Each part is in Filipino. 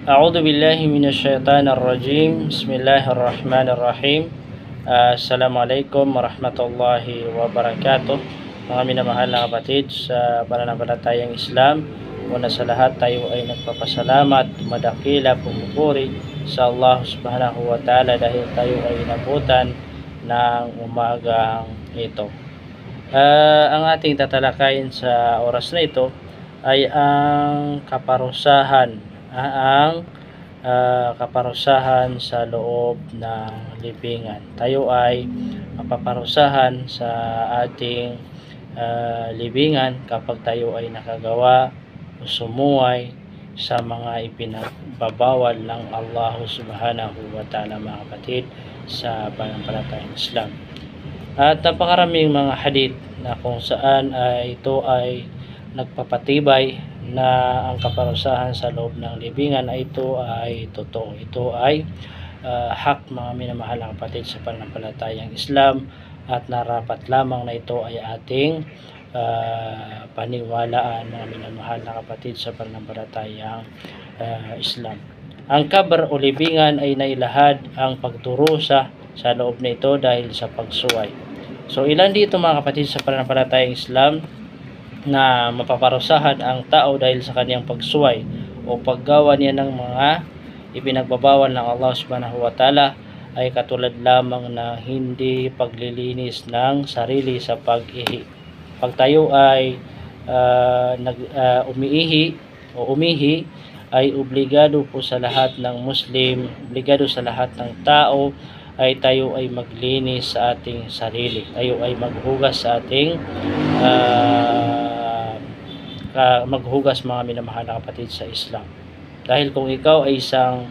A'udzu billahi minasyaitonir rajim. Bismillahirrahmanirrahim. Assalamualaikum warahmatullahi wabarakatuh. Mga minamahal na kapatid sa pananampalatayang Islam, una sa lahat tayo ay nagpapasalamat, madakila, pumupuri sa Allah subhanahu wa ta'ala dahil tayo ay inabutan ng umagang ito. Ang ating tatalakayin sa oras na ito ay ang kaparusahan sa loob ng libingan. Tayo ay mapaparusahan sa ating libingan kapag tayo ay nakagawa o sumuway sa mga ipinagbabawal ng Allah subhanahu wa ta'ala, mga kapatid, sa pananampalatayang Islam. At napakaraming mga hadith na kung saan ito ay nagpapatibay na ang kaparusahan sa loob ng libingan ay ito ay totoo. Ito ay hak, mga minamahal na kapatid sa pananampalatayang Islam, at narapat lamang na ito ay ating paniwalaan, mga minamahal na kapatid sa pananampalatayang Islam. Ang kabar o libingan ay nailahad ang pagdurusa sa loob nito dahil sa pagsuway. So ilan dito, mga kapatid sa pananampalatayang Islam, na mapaparusahan ang tao dahil sa kaniyang pagsuway o paggawa niya ng mga ipinagbabawal ng Allah subhanahu wa ta'ala, ay katulad lamang na hindi paglilinis ng sarili sa pag-ihi. Pag tayo ay umiihi o umihi, ay obligado po sa lahat ng Muslim, obligado sa lahat ng tao, ay tayo ay maglinis sa ating sarili. Tayo ay maghugas sa ating maghugas, mga minamahal na kapatid sa Islam. Dahil kung ikaw ay isang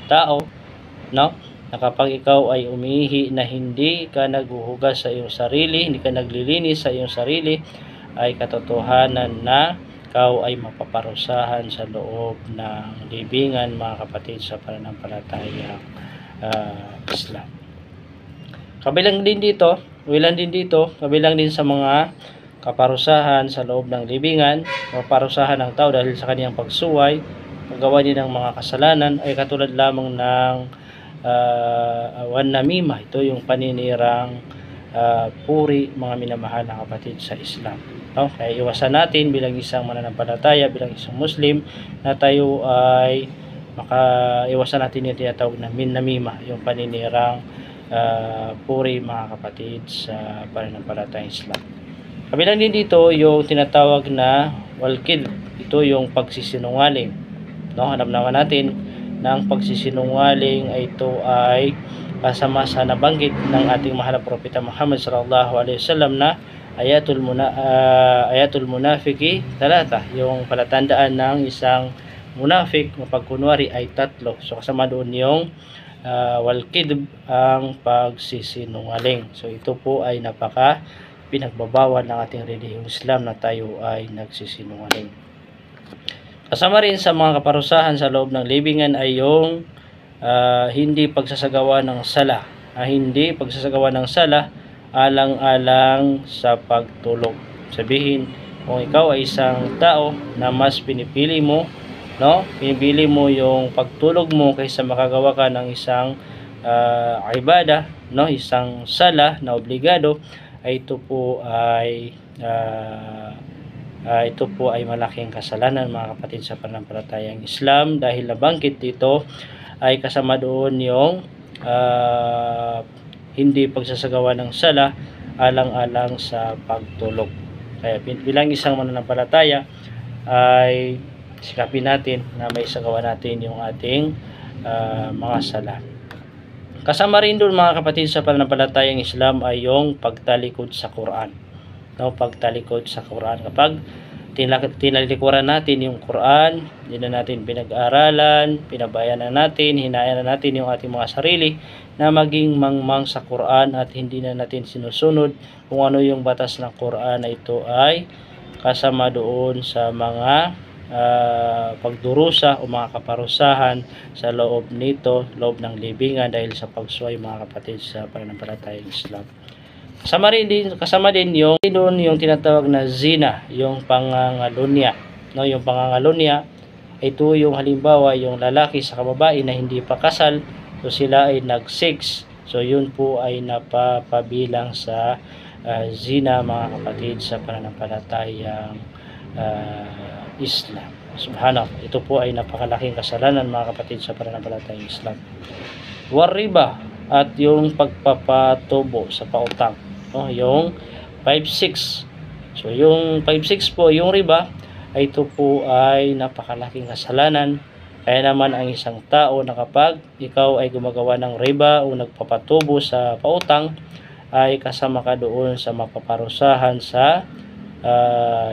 tao, no, na kapag ikaw ay umihi na hindi ka naghuhugas sa iyong sarili, hindi ka naglilinis sa iyong sarili, ay katotohanan na ikaw ay mapaparusahan sa loob ng libingan, mga kapatid sa pananampalatayang Islam. Kabilang din sa mga kaparusahan sa loob ng libingan, kaparusahan ng tao dahil sa kaniyang pagsuway, paggawa niya ng mga kasalanan, ay katulad lamang ng namima. Ito yung paninirang puri, mga minamahal na kapatid sa Islam. No? Kaya iwasan natin bilang isang mananampalataya, bilang isang Muslim, na tayo ay iwasan natin yung tinatawag na namima, yung paninirang puri, mga kapatid sa pananampalatayang Islam. Kabilang din dito yung tinatawag na walkid. Ito yung pagsisinungaling. No, alam naman natin na ang pagsisinungaling ay ito ay kasama sa nabanggit ng ating mahal na propeta Muhammad sallallahu alaihi wasallam na ayatul munafiki talata. Yung palatandaan ng isang munafik, mapagkunwari, ay tatlo. So kasama doon yung walkid, ang pagsisinungaling. So ito po ay pinagbabawal ng ating relihiyong Islam na tayo ay nagsisinungaling. Kasama rin sa mga kaparusahan sa loob ng libingan ay yung hindi pagsasagawa ng sala. Hindi pagsasagawa ng sala alang-alang sa pagtulog. Sabihin, kung ikaw ay isang tao na mas pinipili mo yung pagtulog mo kaysa makagawa ka ng isang ibada, no, isang sala na obligado, ay ito po ay malaking kasalanan, mga kapatid sa pananampalatayang Islam, dahil nabanggit dito ay kasama doon yung hindi pagsasagawa ng sala alang-alang sa pagtulog. Kaya bilang isang mananampalataya ay sikapin natin na may sagawa natin yung ating mga sala. Kasama rin doon, mga kapatid sa pananampalatayang Islam, ay yung pagtalikod sa Quran. No, pagtalikod sa Quran. Kapag tinalikuran natin yung Quran, hindi na natin pinag-aaralan, pinabayanan natin, hinayaan na natin yung ating mga sarili na maging mangmang sa Quran, at hindi na natin sinusunod kung ano yung batas ng Quran, na ito ay kasama doon sa mga pagdurusa o mga kaparusahan sa loob ng libingan dahil sa pagsuway, mga kapatid sa pananampalatayang Islam. Kasama din yung tinatawag na zina, yung pangangalunya, no, yung pangangalunya ito yung halimbawa yung lalaki sa babae na hindi pa kasal, so sila ay nag-sex, so yun po ay napapabilang sa zina, mga kapatid, sa pananampalatayang Islam. Subhanallah, ito po ay napakalaking kasalanan, mga kapatid, sa pananampalatayang Islam. Wariba, at yung pagpapatubo sa pautang, no? Yung 5-6. So yung 5-6 po, yung riba, ay ito po ay napakalaking kasalanan. Kaya naman ang isang tao na kapag ikaw ay gumagawa ng riba o nagpapatubo sa pautang, ay kasama ka doon sa mapaparusahan sa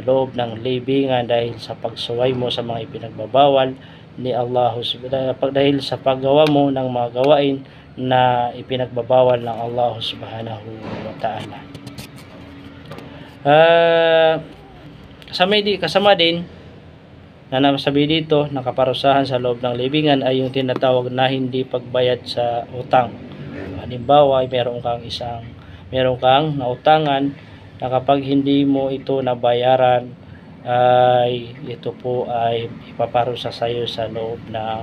loob ng libingan dahil sa pagsuway mo sa mga ipinagbabawal ni Allah, dahil sa paggawa mo ng mga gawain na ipinagbabawal ng Allah subhanahu wa ta'ala. Kasama din na nasabi dito na kaparusahan sa loob ng libingan ay yung tinatawag na hindi pagbayad sa utang. Halimbawa, meron kang nautangan na kapag hindi mo ito nabayaran, ay ito po ay ipaparusa sa iyo sa loob ng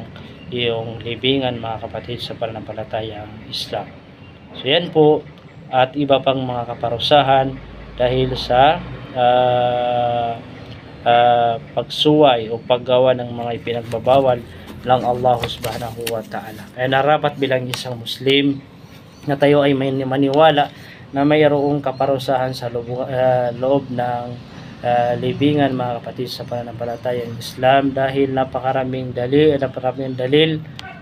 iyong libingan, mga kapatid, sa pananampalatayang Islam. So yan po at iba pang mga kaparusahan dahil sa pagsuway o paggawa ng mga ipinagbabawal ng Allah subhanahu wa ta'ala. Kaya narapat bilang isang Muslim na tayo ay may maniwala na mayroong kaparusahan sa loob ng libingan, mga kapatid, sa pananampalatayang Islam, dahil napakaraming dalil,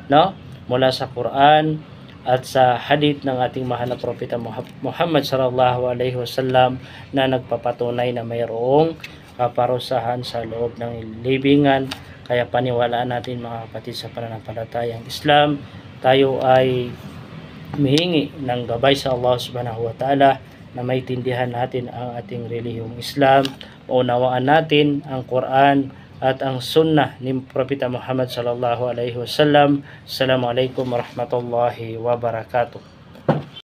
no, mula sa Quran at sa hadith ng ating mahal na propeta Muhammad sallallahu alaihi wasallam na nagpapatunay na mayroong kaparusahan sa loob ng libingan. Kaya paniwalaan natin, mga kapatid, sa pananampalatayang Islam, tayo ay humihingi ng gabay sa Allah subhanahu wa ta'ala na maintindihan natin ang ating relihiyong Islam, maunawaan natin ang Quran at ang sunnah ni Propeta Muhammad sallallahu alaihi wasallam. Assalamualaikum warahmatullahi wabarakatuh.